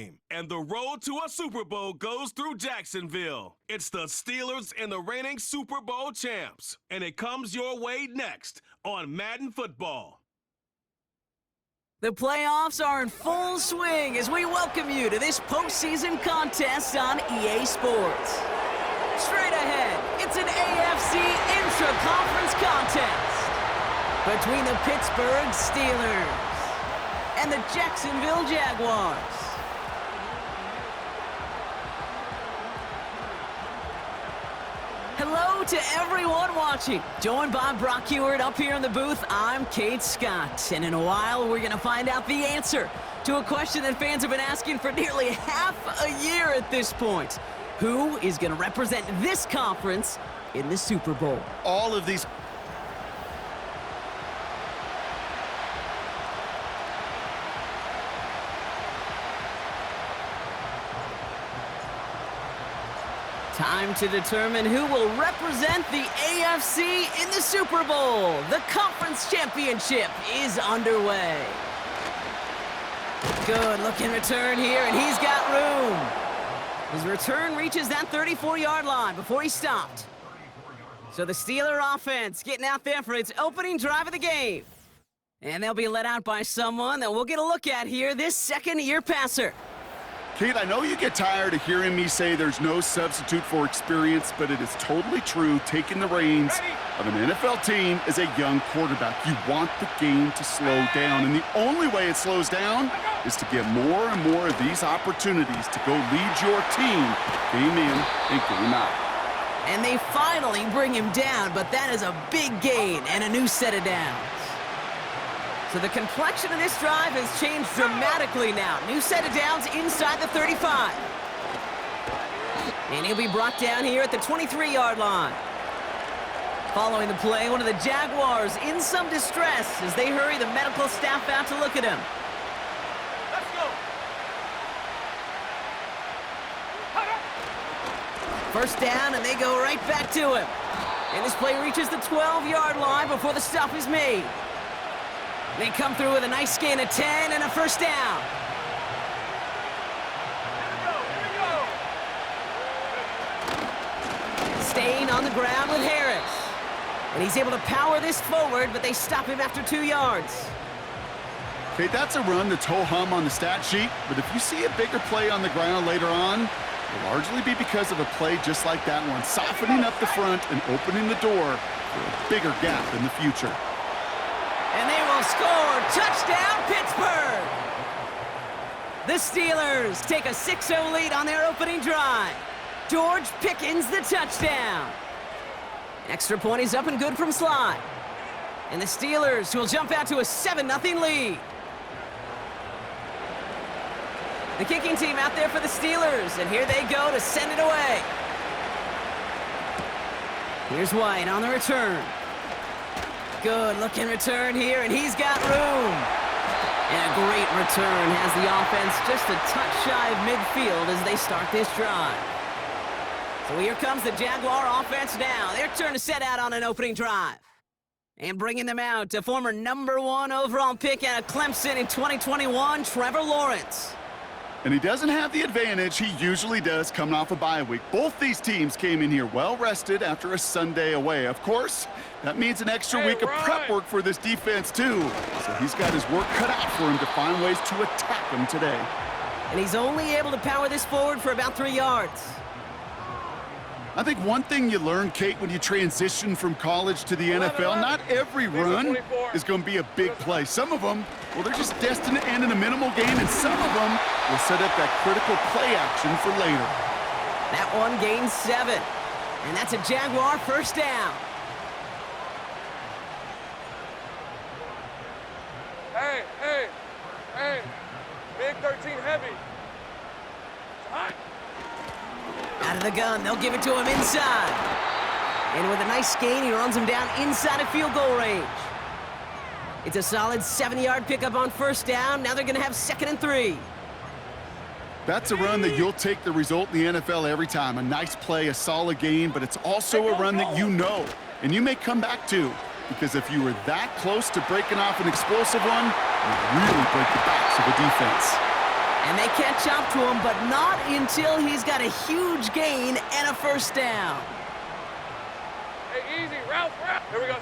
game, and the road to a Super Bowl goes through Jacksonville. It's the Steelers and the reigning Super Bowl champs, and it comes your way next on Madden Football. The playoffs are in full swing as we welcome you to this postseason contest on EA Sports. Straight ahead, it's an AFC intra-conference contest between the Pittsburgh Steelers and the Jacksonville Jaguars. Hello to everyone watching. Joined by Brock Ewart up here in the booth, I'm Kate Scott. And in a while, we're going to find out the answer to a question that fans have been asking for nearly half a year at this point. Who is going to represent this conference in the Super Bowl? All of these... Time to determine who will represent the AFC in the Super Bowl. The conference championship is underway. Good looking return here, and he's got room. His return reaches that 34-yard line before he stopped. So the Steeler offense getting out there for its opening drive of the game. And they'll be led out by someone that we'll get a look at here, this second-year passer. Kate, I know you get tired of hearing me say there's no substitute for experience, but it is totally true. Taking the reins of an NFL team as a young quarterback, you want the game to slow down, and the only way it slows down is to get more and more of these opportunities to go lead your team game in and game out. And they finally bring him down, but that is a big gain and a new set of downs. So the complexion of this drive has changed dramatically now. New set of downs inside the 35. And he'll be brought down here at the 23-yard line. Following the play, one of the Jaguars in some distress as they hurry the medical staff out to look at him. Let's go. First down, and they go right back to him. And this play reaches the 12-yard line before the stop is made. They come through with a nice gain of 10 and a first down. Staying on the ground with Harris. And he's able to power this forward, but they stop him after 2 yards. Okay, that's a run that's ho-hum on the stat sheet, but if you see a bigger play on the ground later on, it'll largely be because of a play just like that one, softening up the front and opening the door for a bigger gap in the future. And they will score. Touchdown, Pittsburgh! The Steelers take a 6-0 lead on their opening drive. George Pickens the touchdown. Extra point is up and good from slot. And the Steelers will jump out to a 7-0 lead. The kicking team out there for the Steelers, and here they go to send it away. Here's White on the return. Good looking return here, and he's got room. And a great return has the offense just a touch shy of midfield as they start this drive. So here comes the Jaguar offense now. Their turn to set out on an opening drive. And bringing them out, a former #1 overall pick out of Clemson in 2021, Trevor Lawrence. And he doesn't have the advantage he usually does coming off a bye week. Both these teams came in here well-rested after a Sunday away. Of course, that means an extra week of prep work for this defense, too. So he's got his work cut out for him to find ways to attack him today. And he's only able to power this forward for about 3 yards. I think one thing you learn, Kate, when you transition from college to the NFL, not every run is going to be a big play. Some of them, well, they're just destined to end in a minimal game, and some of them will set up that critical play action for later. That one gains 7, and that's a Jaguar first down. Hey, big 13 heavy. Hot. Out of the gun, they'll give it to him inside. And with a nice gain, he runs him down inside of field goal range. It's a solid 7-yard pickup on first down. Now they're going to have 2nd and 3. That's a run that you'll take the result in the NFL every time. A nice play, a solid game, but it's also a run that you know, and you may come back to. Because if you were that close to breaking off an explosive one, you really break the backs of the defense. And they catch up to him, but not until he's got a huge gain and a first down. Hey, easy, Ralph. Here we go.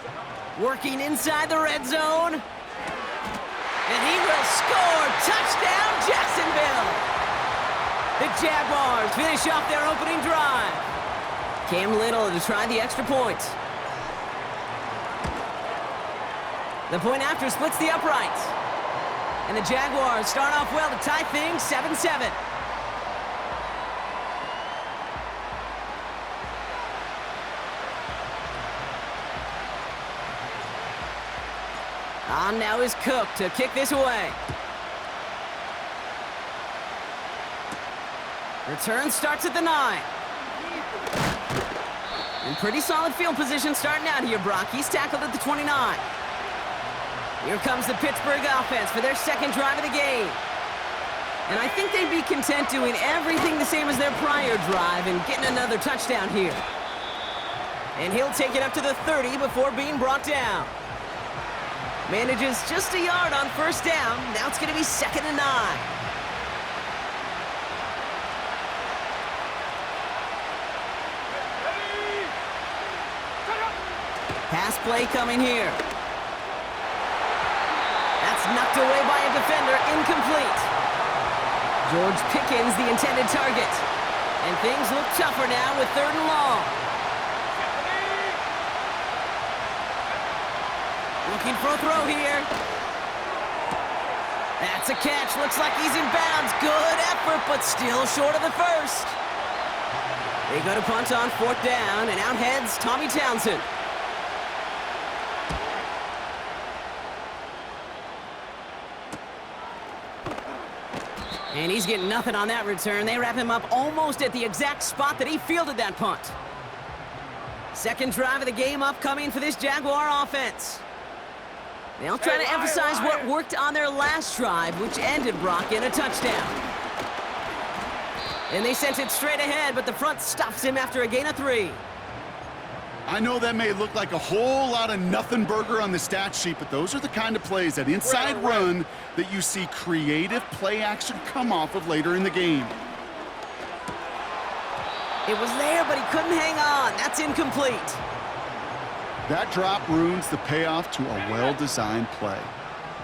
Working inside the red zone. And he will score. Touchdown, Jacksonville. The Jaguars finish off their opening drive. Cam Little to try the extra point. The point after splits the uprights. And the Jaguars start off well to tie things 7-7. On now is Cook to kick this away. Return starts at the 9. In pretty solid field position starting out here, Brock. He's tackled at the 29. Here comes the Pittsburgh offense for their second drive of the game. And I think they'd be content doing everything the same as their prior drive and getting another touchdown here. And he'll take it up to the 30 before being brought down. Manages just a yard on first down. Now it's going to be 2nd and 9. Pass play coming here. That's knocked away by a defender, incomplete. George Pickens, the intended target. And things look tougher now with 3rd and long. Looking for a throw here. That's a catch. Looks like he's in bounds. Good effort, but still short of the first. They go to punt on 4th down, and out heads Tommy Townsend. And he's getting nothing on that return. They wrap him up almost at the exact spot that he fielded that punt. Second drive of the game upcoming for this Jaguar offense. They'll try to emphasize what worked on their last drive, which ended Brock in a touchdown. And they sent it straight ahead, but the front stops him after a gain of 3. I know that may look like a whole lot of nothing burger on the stat sheet, but those are the kind of plays, that inside run, that you see creative play action come off of later in the game. It was there, but he couldn't hang on. That's incomplete. That drop ruins the payoff to a well-designed play.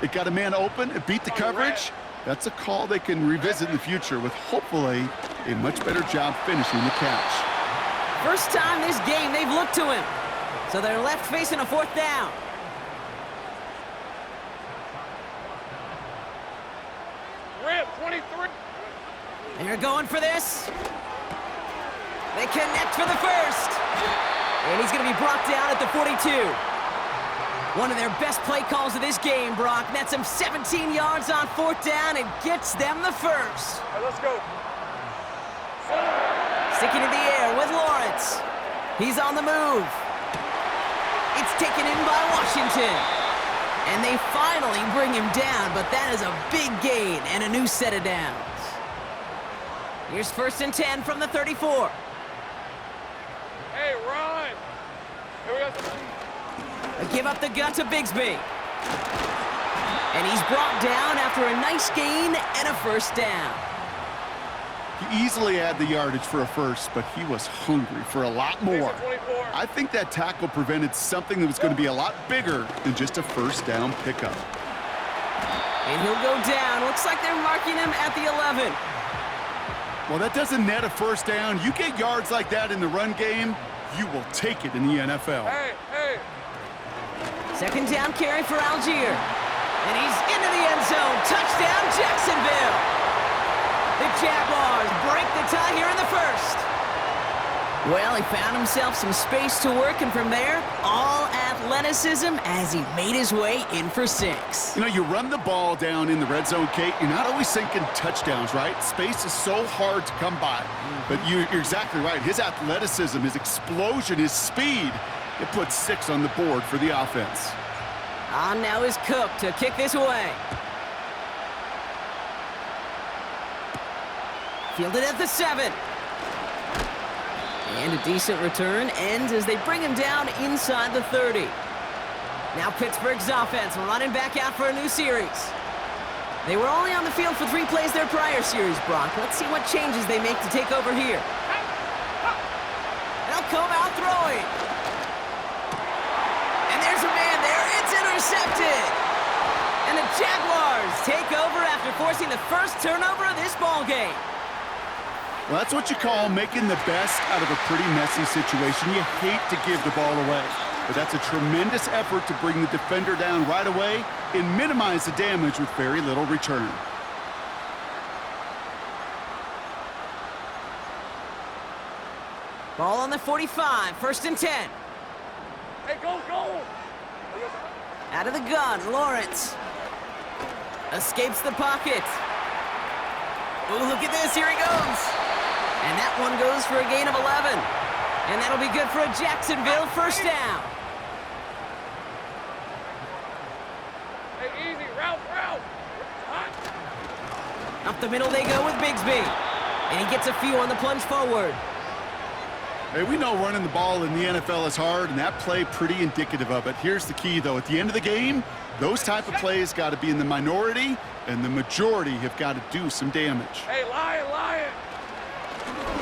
It got a man open, it beat the coverage. That's a call they can revisit in the future with hopefully a much better job finishing the catch. First time this game they've looked to him. So they're left facing a 4th down. Rip, 23. They're going for this. They connect for the first. And he's going to be brought down at the 42. One of their best play calls of this game, Brock. Nets him 17 yards on 4th down and gets them the first. All right, let's go. Sticking in the air with Lawrence. He's on the move. It's taken in by Washington. And they finally bring him down, but that is a big gain and a new set of downs. Here's 1st and 10 from the 34. Hey, run. Here we go. They give up the gut to Bigsby. And he's brought down after a nice gain and a first down. He easily had the yardage for a first, but he was hungry for a lot more. I think that tackle prevented something that was going to be a lot bigger than just a first down pickup. And he'll go down. Looks like they're marking him at the 11. Well, that doesn't net a first down. You get yards like that in the run game, you will take it in the NFL. Hey, hey. Second down carry for Algier. And he's into the end zone. Touchdown, Jacksonville. The Jaguars break the tie here in the first. Well, he found himself some space to work, and from there, all athleticism as he made his way in for 6. You know, you run the ball down in the red zone, Kate, you're not always thinking touchdowns, right? Space is so hard to come by. But you're exactly right. His athleticism, his explosion, his speed, it puts 6 on the board for the offense. On now is Cook to kick this away. Fielded at the 7. And a decent return ends as they bring him down inside the 30. Now Pittsburgh's offense running back out for a new series. They were only on the field for 3 plays their prior series, Brock. Let's see what changes they make to take over here. They'll come out throwing. And there's a man there. It's intercepted. And the Jaguars take over after forcing the first turnover of this ball game. Well, that's what you call making the best out of a pretty messy situation. You hate to give the ball away, but that's a tremendous effort to bring the defender down right away and minimize the damage with very little return. Ball on the 45, 1st and 10. Hey, go, go! Out of the gun, Lawrence. Escapes the pocket. Ooh, look at this, here he goes. And that one goes for a gain of 11. And that'll be good for a Jacksonville first down. Hey, easy, route. Up the middle they go with Bigsby. And he gets a few on the plunge forward. Hey, we know running the ball in the NFL is hard, and that play pretty indicative of it. Here's the key, though. At the end of the game, those type of plays got to be in the minority, and the majority have got to do some damage. Hey, Lion!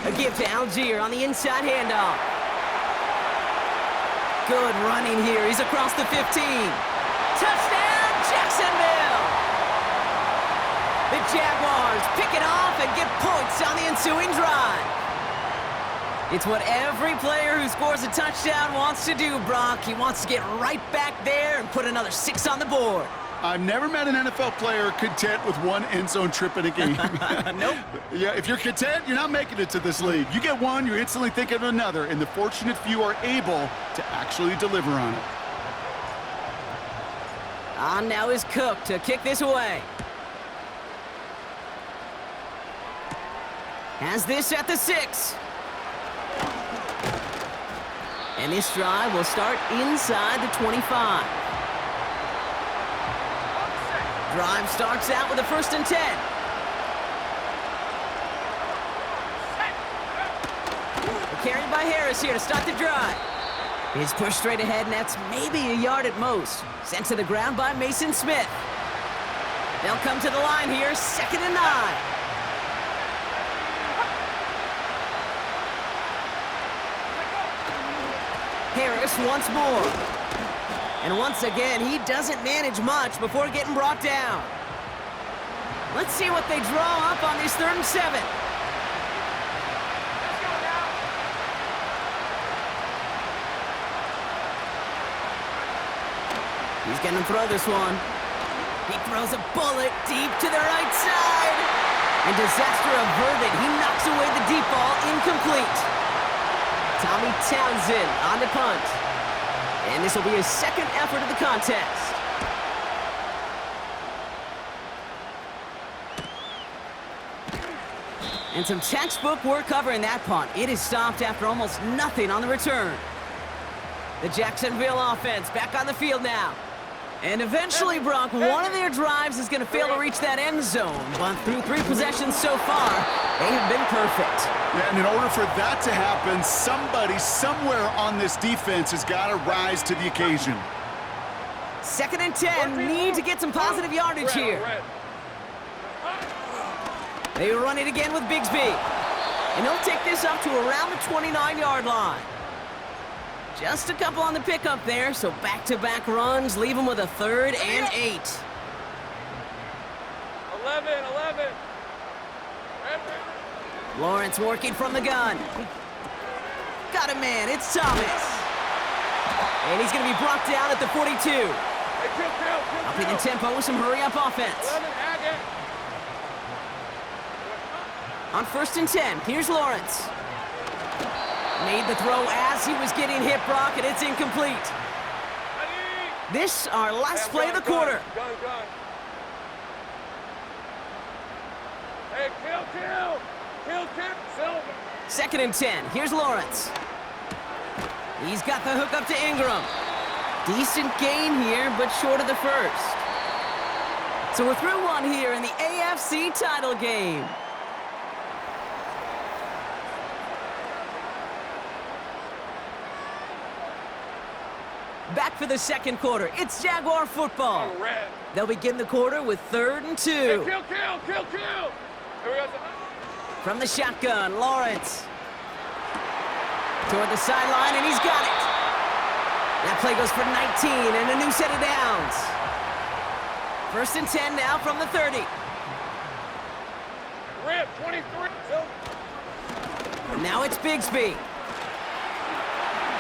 A give to Algier on the inside handoff. Good running here. He's across the 15. Touchdown, Jacksonville! The Jaguars pick it off and get points on the ensuing drive. It's what every player who scores a touchdown wants to do, Brock. He wants to get right back there and put another 6 on the board. I've never met an NFL player content with 1 end zone trip in a game. Nope. Yeah, if you're content, you're not making it to this league. You get one, you're instantly thinking of another, and the fortunate few are able to actually deliver on it. On now is Cook to kick this away. Has this at the 6. And this drive will start inside the 25. Drive starts out with a 1st and 10. Carried by Harris here to start the drive. He's pushed straight ahead, and that's maybe a yard at most. Sent to the ground by Mason Smith. They'll come to the line here, 2nd and 9. Harris once more. And once again, he doesn't manage much before getting brought down. Let's see what they draw up on this 3rd and 7. He's going to throw this one. He throws a bullet deep to the right side. And disaster averted. He knocks away the deep ball, incomplete. Tommy Townsend on the punt. And this will be his 2nd effort of the contest. And some textbook work covering that punt. It is stopped after almost nothing on the return. The Jacksonville offense back on the field now. And eventually, Brock, one of their drives is going to fail to reach that end zone. But through 3 possessions so far, they have been perfect. Yeah, and in order for that to happen, somebody somewhere on this defense has got to rise to the occasion. 2nd and 10, need to get some positive yardage here. They run it again with Bigsby. And he'll take this up to around the 29-yard line. Just a couple on the pickup there, so back-to-back runs leave him with a 3rd and 8. 11. Lawrence working from the gun. Got a man, it's Thomas. And he's going to be brought down at the 42. Hey, kill. Upping the tempo with some hurry-up offense. 11, Haggett. On 1st and 10, here's Lawrence. Made the throw as he was getting hit, Brock, and it's incomplete. This, our last play of the quarter. Gun. Hey, kill. Silver. 2nd and 10, here's Lawrence. He's got the hook up to Ingram. Decent gain here, but short of the 1st. So we're through 1 here in the AFC title game. Back for the second quarter. It's Jaguar football. Oh, red. They'll begin the quarter with 3rd and 2. Hey, kill. Here we go. From the shotgun, Lawrence. Toward the sideline, and he's got it. That play goes for 19 and a new set of downs. 1st and 10 now from the 30. Rip, 23. And now it's Bigsby.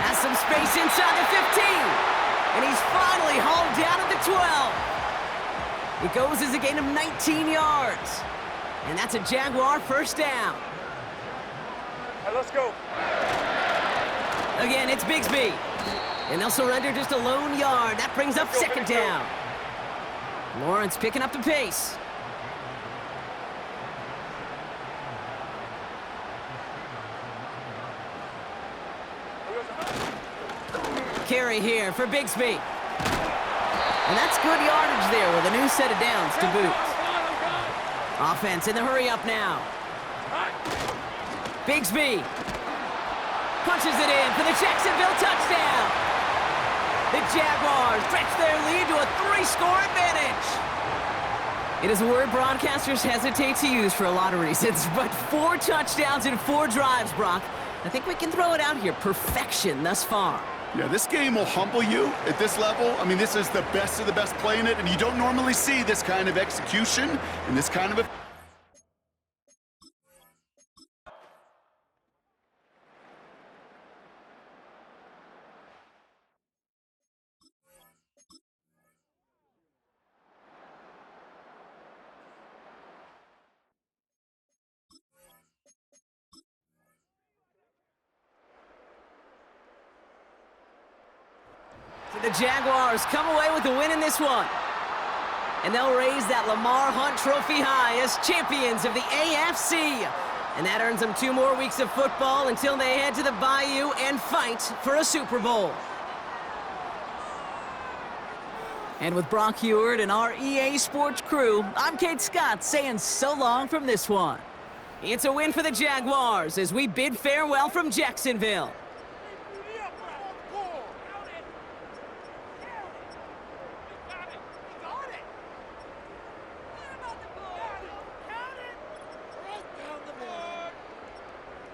Has some space inside the 15. And he's finally hauled down at the 12. It goes as a gain of 19 yards. And that's a Jaguar first down. All right, let's go. Again, it's Bigsby. And they'll surrender just a lone yard. That brings up 2nd down. Lawrence picking up the pace. Carry here for Bigsby. And that's good yardage there with a new set of downs to boot. Offense in the hurry-up now. Bigsby punches it in for the Jacksonville touchdown. The Jaguars stretch their lead to a 3-score advantage. It is a word broadcasters hesitate to use for a lot of reasons, but 4 touchdowns in 4 drives, Brock. I think we can throw it out here. Perfection thus far. Yeah, this game will humble you at this level. I mean, this is the best of the best playing it, and you don't normally see this kind of execution and this kind of a... The Jaguars come away with the win in this one. And they'll raise that Lamar Hunt Trophy high as champions of the AFC. And that earns them 2 more weeks of football until they head to the Bayou and fight for a Super Bowl. And with Brock Heward and our EA Sports crew, I'm Kate Scott saying so long from this one. It's a win for the Jaguars as we bid farewell from Jacksonville.